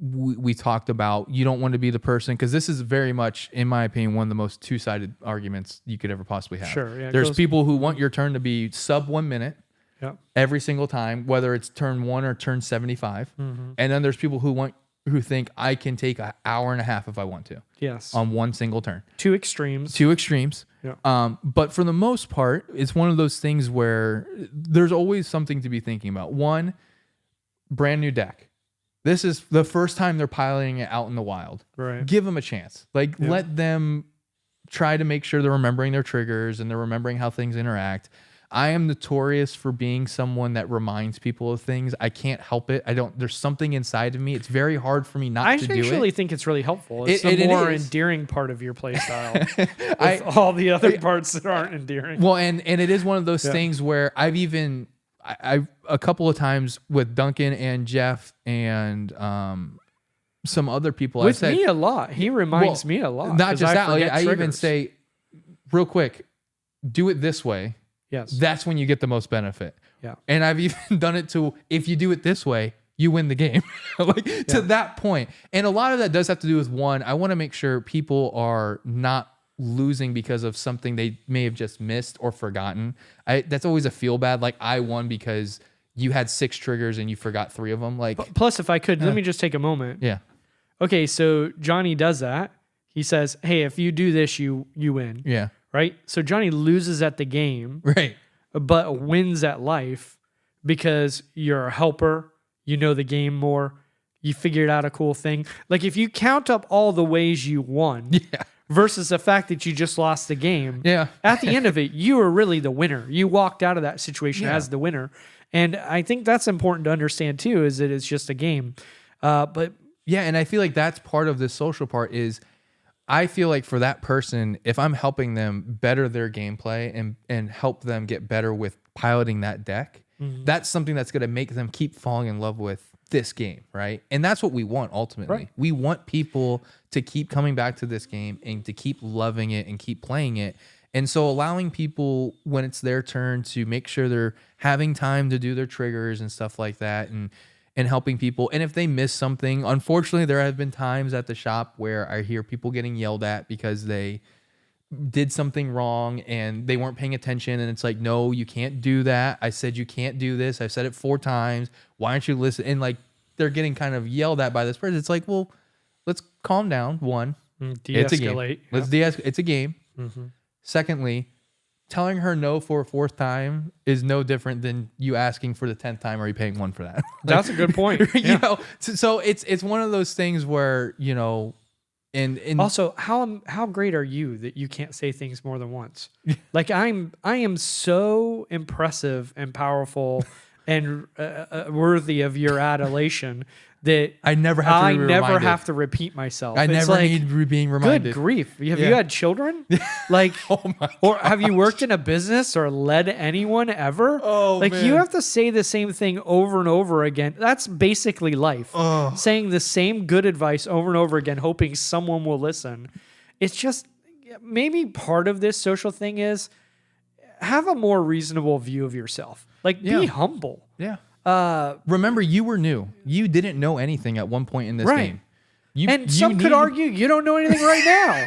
B: We talked about you don't want to be the person, because this is very much, in my opinion, one of the most two-sided arguments you could ever possibly have.
C: Sure. Yeah,
B: There's people who want your turn to be sub 1 minute.
C: Yep.
B: Every single time, whether it's turn 1 or turn 75. And then there's people who think I can take an hour and a half if I want to.
C: Yes.
B: On one single turn.
C: Two extremes.
B: Yeah. But for the most part, it's one of those things where there's always something to be thinking about. One, brand new deck. This is the first time they're piloting it out in the wild.
C: Right.
B: Give them a chance. Let them try to make sure they're remembering their triggers and they're remembering how things interact. I am notorious for being someone that reminds people of things. I can't help it. There's something inside of me. It's very hard for me not to do it. I actually
C: think it's really helpful. It's the more endearing part of your play style. With all the other parts that aren't endearing.
B: Well, and it is one of those things where I've a couple of times with Duncan and Jeff and some other people.
C: With me a lot. He reminds me a lot.
B: Not just that. I even say, real quick, do it this way.
C: Yes.
B: That's when you get the most benefit.
C: Yeah.
B: And I've even done it to, if you do it this way, you win the game. To that point. And a lot of that does have to do with, one, I want to make sure people are not losing because of something they may have just missed or forgotten. That's always a feel bad. Like, I won because you had 6 triggers and you forgot 3 of them.
C: Plus, if I could, let me just take a moment.
B: Yeah.
C: Okay, so Johnny does that. He says, hey, if you do this, you win.
B: Yeah.
C: Right? So Johnny loses at the game,
B: right,
C: but wins at life because you're a helper, you know the game more, you figured out a cool thing. Like, if you count up all the ways you won versus the fact that you just lost the game, at the end of it, you were really the winner. You walked out of that situation as the winner. And I think that's important to understand too, is that it's just a game. But
B: yeah, and I feel like that's part of the social part is, I feel like for that person, if I'm helping them better their gameplay and help them get better with piloting that deck, that's something that's going to make them keep falling in love with this game, right? And that's what we want ultimately.
C: Right.
B: We want people to keep coming back to this game and to keep loving it and keep playing it. And so allowing people, when it's their turn, to make sure they're having time to do their triggers and stuff like that, and helping people. And if they miss something, unfortunately, there have been times at the shop where I hear people getting yelled at because they did something wrong and they weren't paying attention. And it's like, no, you can't do that. I said you can't do this. I've said it 4 times. Why aren't you listening? And they're getting kind of yelled at by this person. It's like, well, let's calm down. One, it's a game. Let's de-escalate. It's a game. Secondly, telling her no for a 4th time is no different than you asking for the 10th time. Are you paying 1 for that?
C: That's a good point.
B: So it's one of those things where, and
C: also, how great are you that you can't say things more than once? Like, I am so impressive and powerful and worthy of your adulation that
B: I never have
C: to repeat myself.
B: I never need being reminded.
C: Good grief. Have you had children? Like, or have you worked in a business or led anyone ever?
B: Oh, man.
C: You have to say the same thing over and over again. That's basically life. Saying the same good advice over and over again, hoping someone will listen. It's just, maybe part of this social thing is have a more reasonable view of yourself. Like, be humble.
B: Yeah. Remember, you were new. You didn't know anything at one point in this game.
C: Some could argue you don't know anything right now.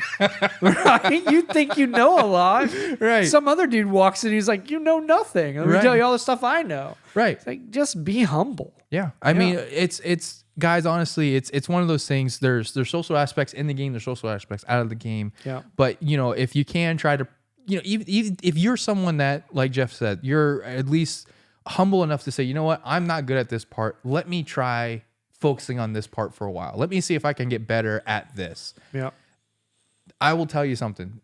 C: Right? You think you know a lot.
B: Right.
C: Some other dude walks in, he's like, you know nothing. Let me tell you all the stuff I know.
B: Right.
C: It's like, just be humble.
B: Yeah. I mean, it's guys, honestly, it's one of those things. There's social aspects in the game, there's social aspects out of the game.
C: Yeah.
B: But, if you can try to, even if you're someone that, like Jeff said, you're at least humble enough to say, you know what, I'm not good at this part. Let me try focusing on this part for a while. Let me see if I can get better at this.
C: Yeah.
B: I will tell you something.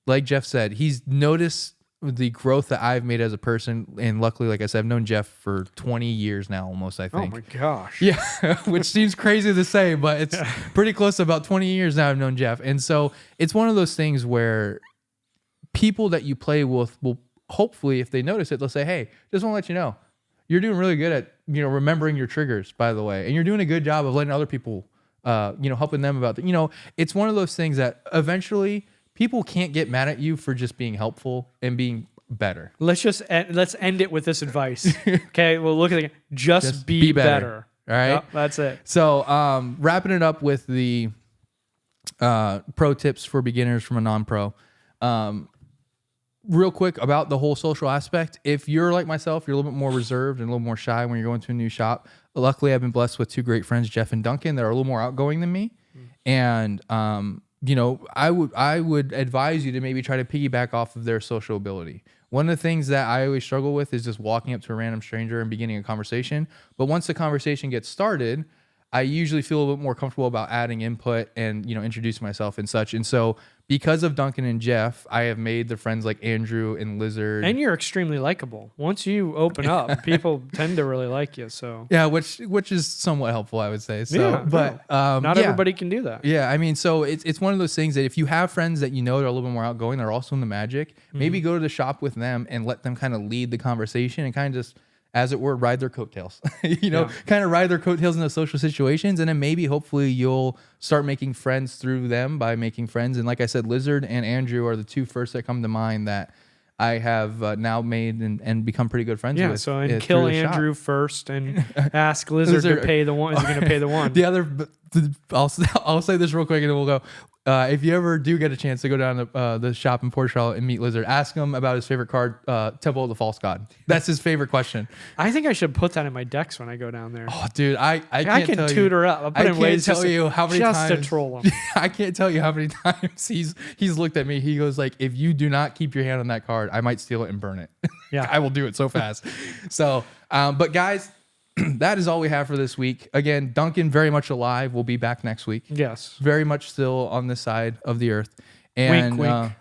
B: Like Jeff said, he's noticed the growth that I've made as a person. And luckily, like I said, I've known Jeff for 20 years now, almost, I think.
C: Oh my gosh.
B: Yeah, which seems crazy to say, but it's pretty close to about 20 years now I've known Jeff. And so it's one of those things where people that you play with will hopefully, if they notice it, they'll say, hey, just want to let you know, you're doing really good at, remembering your triggers, by the way. And you're doing a good job of letting other people, helping them about that. It's one of those things that eventually people can't get mad at you for just being helpful and being better.
C: Let's end it with this advice. Okay, well, look at it. Just be better.
B: All right,
C: yep, that's it.
B: So, wrapping it up with the pro tips for beginners from a non-pro. Real quick about the whole social aspect. If you're like myself, you're a little bit more reserved and a little more shy when you're going to a new shop. Luckily, I've been blessed with two great friends, Jeff and Duncan, that are a little more outgoing than me. And I would advise you to maybe try to piggyback off of their social ability. One of the things that I always struggle with is just walking up to a random stranger and beginning a conversation. But once the conversation gets started, I usually feel a little bit more comfortable about adding input and, introducing myself and such. And so because of Duncan and Jeff, I have made the friends like Andrew and Lizard.
C: And you're extremely likable. Once you open up, people tend to really like you. So
B: yeah, which is somewhat helpful, I would say. So,
C: yeah,
B: but
C: not everybody can do that.
B: Yeah, I mean, so it's one of those things that if you have friends that that are a little bit more outgoing, they're also into Magic, maybe go to the shop with them and let them kind of lead the conversation and kind of just, as it were, ride their coattails, kind of ride their coattails in those social situations. And then maybe hopefully you'll start making friends through them by making friends. And like I said, Lizard and Andrew are the two first that come to mind that I have now made and become pretty good friends with.
C: Yeah, so kill Andrew first and ask Lizard to pay the one. Is he going to pay the one?
B: The other, I'll say this real quick and then we'll go. If you ever do get a chance to go down to the shop in Port Charlotte and meet Lizard, ask him about his favorite card, Temple of the False God. That's his favorite question.
C: I think I should put that in my decks when I go down there.
B: Oh, dude, I
C: can tutor up.
B: I can't tell you how many times
C: to troll him.
B: I can't tell you how many times he's looked at me. He goes like, if you do not keep your hand on that card, I might steal it and burn it.
C: Yeah,
B: I will do it so fast. So, but guys, that is all we have for this week. Again, Duncan, very much alive. We'll be back next week.
C: Yes.
B: Very much still on this side of the earth. And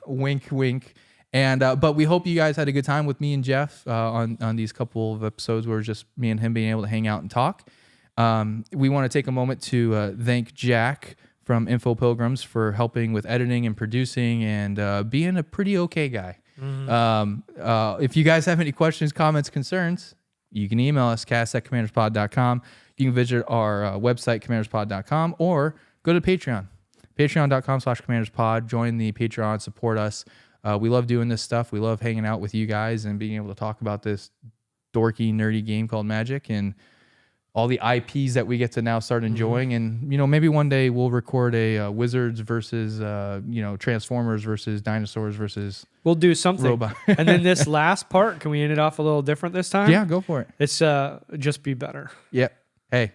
B: wink, wink. And but we hope you guys had a good time with me and Jeff on these couple of episodes where it's just me and him being able to hang out and talk. We want to take a moment to thank Jack from Info Pilgrims for helping with editing and producing and being a pretty okay guy. Mm-hmm. If you guys have any questions, comments, concerns, you can email us, cast@commanderspod.com. You can visit our website, commanderspod.com, or go to Patreon, patreon.com/commanderspod. Join the Patreon, support us. We love doing this stuff. We love hanging out with you guys and being able to talk about this dorky, nerdy game called Magic and all the IPs that we get to now start enjoying. And, maybe one day we'll record a Wizards versus, Transformers versus Dinosaurs versus
C: We'll do something.
B: Robot.
C: And then this last part, can we end it off a little different this time?
B: Yeah, go for it.
C: It's just be better.
B: Yep. Hey,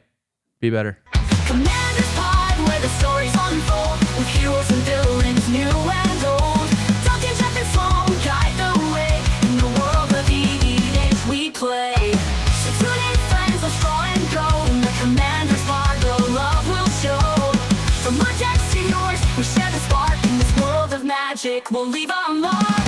B: be better.
A: Commander's Pod, where the stories unfold, with heroes and villains, new and old. Duncan, Jeff, and Sloan guide the way in the world of E-Age we play. So tune in, friends, let's draw and go. In the Commander's Pod, the love will show. From our decks to yours, we share the spark in this world of magic. We'll leave a mark.